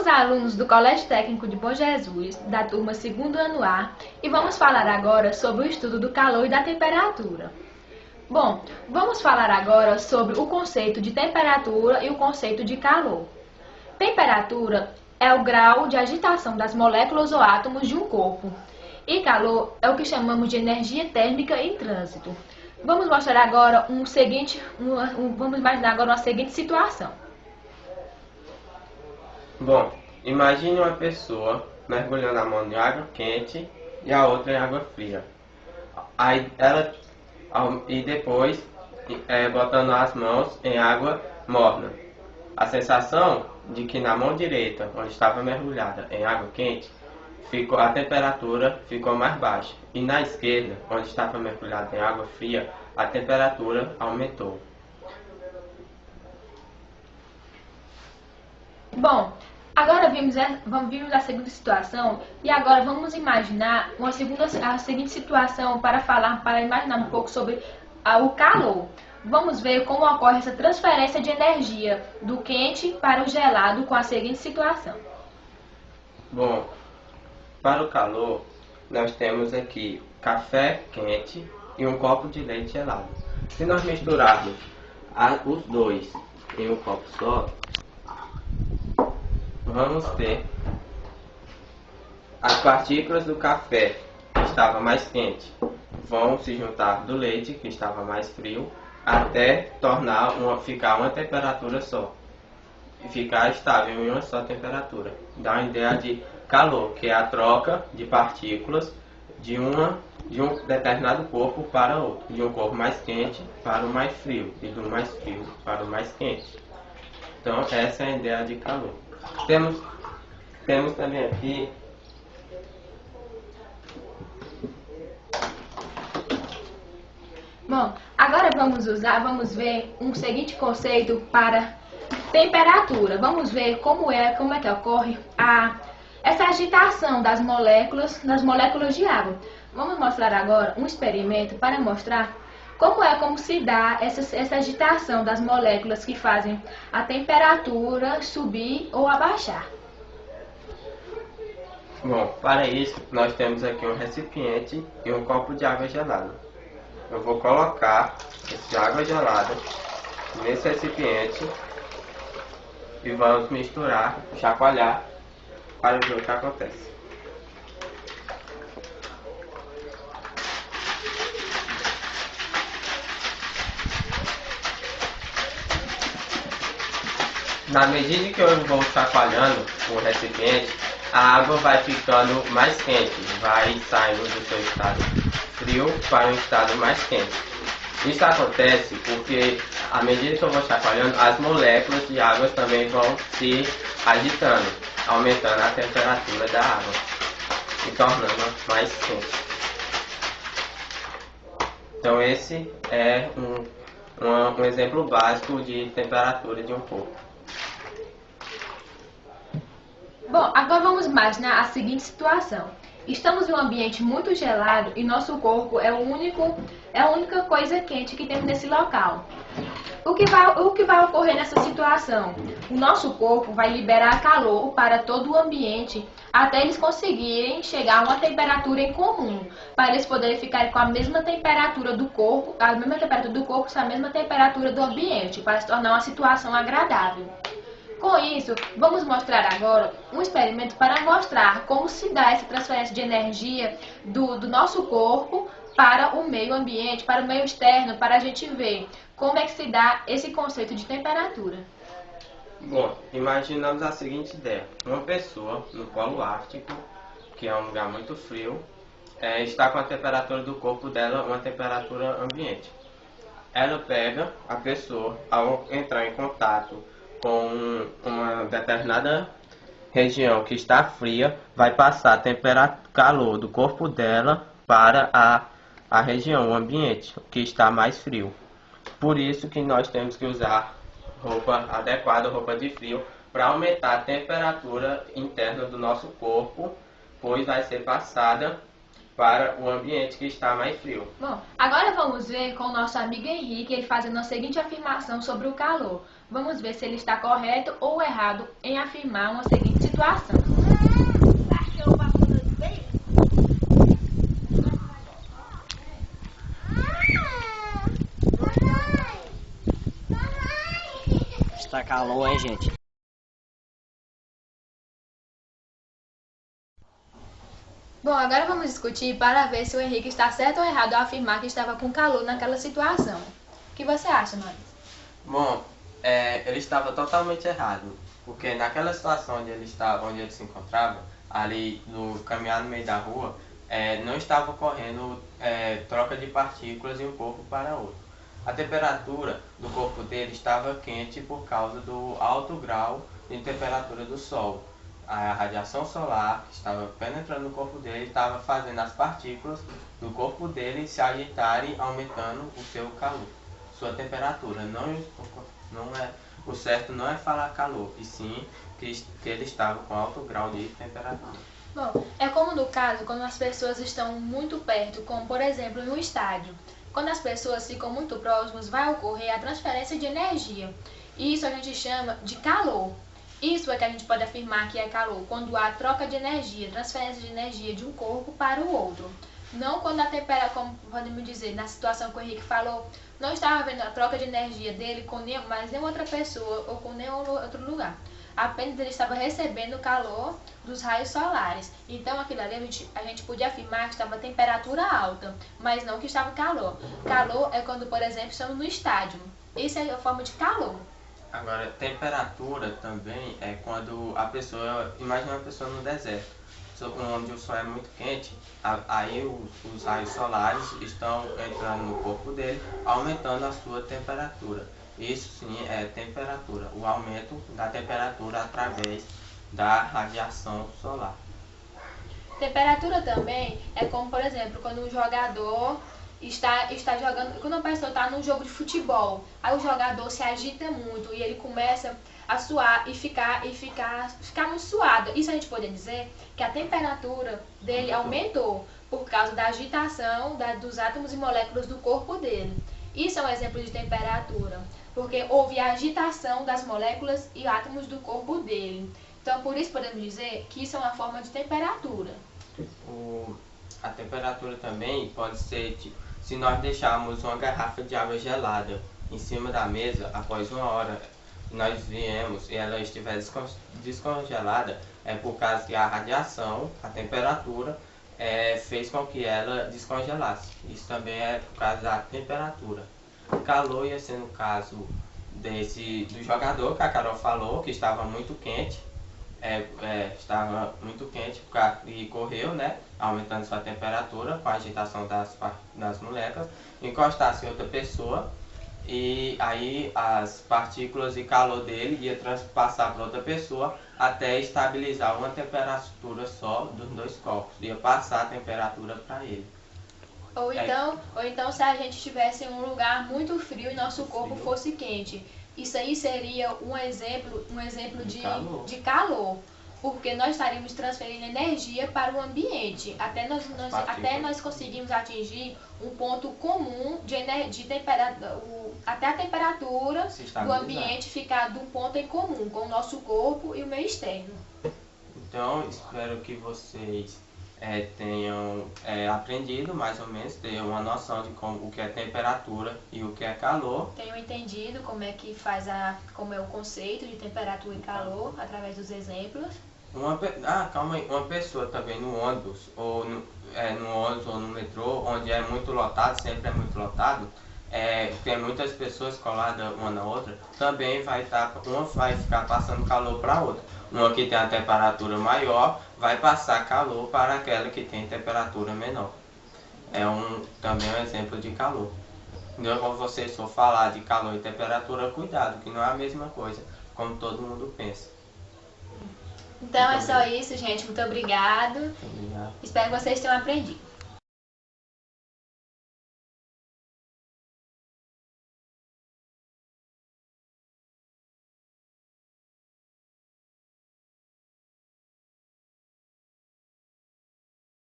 Somos alunos do Colégio Técnico de Bom Jesus, da turma 2º ano A, e vamos falar agora sobre o estudo do calor e da temperatura. Bom, vamos falar agora sobre o conceito de temperatura e o conceito de calor. Temperatura é o grau de agitação das moléculas ou átomos de um corpo, e calor é o que chamamos de energia térmica em trânsito. Vamos mostrar agora vamos imaginar agora uma seguinte situação. Bom, imagine uma pessoa mergulhando a mão em água quente e a outra em água fria. E depois botando as mãos em água morna. A sensação de que na mão direita, onde estava mergulhada em água quente, a temperatura ficou mais baixa. E na esquerda, onde estava mergulhada em água fria, a temperatura aumentou. Bom, agora vimos a segunda situação e agora vamos imaginar a seguinte situação para imaginar um pouco sobre o calor. Vamos ver como ocorre essa transferência de energia do quente para o gelado com a seguinte situação. Bom, para o calor, nós temos aqui café quente e um copo de leite gelado. Se nós misturarmos os dois em um copo só, vamos ter as partículas do café, que estava mais quente, vão se juntar do leite, que estava mais frio, até ficar uma temperatura só. E ficar estável em uma só temperatura. Dá uma ideia de calor, que é a troca de partículas de um determinado corpo para outro. De um corpo mais quente para o mais frio, e do mais frio para o mais quente. Então, essa é a ideia de calor. Temos também aqui Bom, agora vamos ver um seguinte conceito para temperatura. Vamos ver como é que ocorre essa agitação das moléculas de água. Vamos mostrar agora um experimento para mostrar como se dá essa agitação das moléculas que fazem a temperatura subir ou abaixar. Bom, para isso nós temos aqui um recipiente e um copo de água gelada. Eu vou colocar essa água gelada nesse recipiente e vamos misturar, chacoalhar para ver o que acontece. Na medida que eu vou chacoalhando o recipiente, a água vai ficando mais quente, vai saindo do seu estado frio para um estado mais quente. Isso acontece porque, à medida que eu vou chacoalhando, as moléculas de água também vão se agitando, aumentando a temperatura da água e tornando mais quente. Então esse é um exemplo básico de temperatura de um corpo. Bom, agora vamos imaginar a seguinte situação. Estamos em um ambiente muito gelado e nosso corpo é a única coisa quente que temos nesse local. O que vai ocorrer nessa situação? O nosso corpo vai liberar calor para todo o ambiente até eles conseguirem chegar a uma temperatura em comum, para eles poderem ficar com a mesma temperatura do corpo, a mesma temperatura do ambiente, para se tornar uma situação agradável. Com isso, vamos mostrar agora um experimento para mostrar como se dá essa transferência de energia do nosso corpo para o meio ambiente, para o meio externo, para a gente ver como é que se dá esse conceito de temperatura. Bom, imaginamos a seguinte ideia. Uma pessoa no Polo Ártico, que é um lugar muito frio, está com a temperatura do corpo dela, uma temperatura ambiente. Ela pega a pessoa, ao entrar em contato com uma determinada região que está fria, vai passar calor do corpo dela para a região, o ambiente, que está mais frio. Por isso que nós temos que usar roupa adequada, roupa de frio, para aumentar a temperatura interna do nosso corpo, pois vai ser passada para o ambiente que está mais frio. Bom, agora vamos ver com o nosso amigo Henrique, ele fazendo a seguinte afirmação sobre o calor. Vamos ver se ele está correto ou errado em afirmar uma seguinte situação. Está calor, hein, gente? Bom, agora vamos discutir para ver se o Henrique está certo ou errado ao afirmar que estava com calor naquela situação. O que você acha, Mari? Bom, ele estava totalmente errado, porque naquela situação onde ele se encontrava, ali no caminhar no meio da rua, não estava ocorrendo troca de partículas de um corpo para outro. A temperatura do corpo dele estava quente por causa do alto grau de temperatura do Sol. A radiação solar que estava penetrando no corpo dele estava fazendo as partículas do corpo dele se agitarem, aumentando o seu calor, sua temperatura. O certo não é falar calor, e sim que ele estava com alto grau de temperatura. Bom, é como no caso quando as pessoas estão muito perto, como por exemplo no estádio. Quando as pessoas ficam muito próximas, vai ocorrer a transferência de energia. Isso a gente chama de calor. Isso é que a gente pode afirmar que é calor, quando há troca de energia, transferência de energia de um corpo para o outro. Não quando a temperatura, como podemos dizer, na situação que o Henrique falou, não estava havendo a troca de energia dele com mais nenhuma outra pessoa ou com nenhum outro lugar. Apenas ele estava recebendo o calor dos raios solares. Então aquilo ali a gente podia afirmar que estava a temperatura alta, mas não que estava calor. Calor é quando, por exemplo, estamos no estádio. Isso é a forma de calor. Agora, temperatura também é quando imagina uma pessoa no deserto, onde o sol é muito quente, aí os raios solares estão entrando no corpo dele, aumentando a sua temperatura. Isso sim é temperatura, o aumento da temperatura através da radiação solar. Temperatura também é como, por exemplo, quando um jogador está jogando, quando uma pessoa está num jogo de futebol, aí o jogador se agita muito e ele começa a suar e ficar muito suado. Isso a gente pode dizer que a temperatura dele aumentou por causa da agitação dos átomos e moléculas do corpo dele. Isso é um exemplo de temperatura, porque houve a agitação das moléculas e átomos do corpo dele. Então, por isso podemos dizer que isso é uma forma de temperatura. A temperatura também pode ser, se nós deixarmos uma garrafa de água gelada em cima da mesa após 1 hora, nós viemos e ela estiver descongelada, é por causa que a radiação, a temperatura, fez com que ela descongelasse. Isso também é por causa da temperatura. O calor ia ser no caso do jogador, que a Carol falou, que estava muito quente. Estava muito quente e correu, né, aumentando sua temperatura com a agitação das moléculas, encostasse em outra pessoa e aí as partículas de calor dele ia transpassar para outra pessoa até estabilizar uma temperatura só dos dois corpos, ia passar a temperatura para ele. Ou então se a gente estivesse em um lugar muito frio e nosso corpo fosse quente. Isso aí seria um exemplo de calor, porque nós estaríamos transferindo energia para o ambiente, até nós conseguimos atingir um ponto comum de temperatura, até a temperatura do ambiente ficar de um ponto em comum com o nosso corpo e o meio externo. Então, espero que vocês tenham aprendido mais ou menos, tenham uma noção de o que é temperatura e o que é calor. Tenham entendido como é como é o conceito de temperatura e calor através dos exemplos. Calma aí, uma pessoa também no ônibus ou no metrô, onde é muito lotado, sempre é muito lotado, tem muitas pessoas coladas uma na outra, também uma vai ficar passando calor para a outra. Uma que tem a temperatura maior vai passar calor para aquela que tem temperatura menor. Também um exemplo de calor. Então, quando vocês for falar de calor e temperatura, cuidado, que não é a mesma coisa, como todo mundo pensa. Então é só isso, gente. Muito obrigado. Muito obrigado. Espero que vocês tenham aprendido.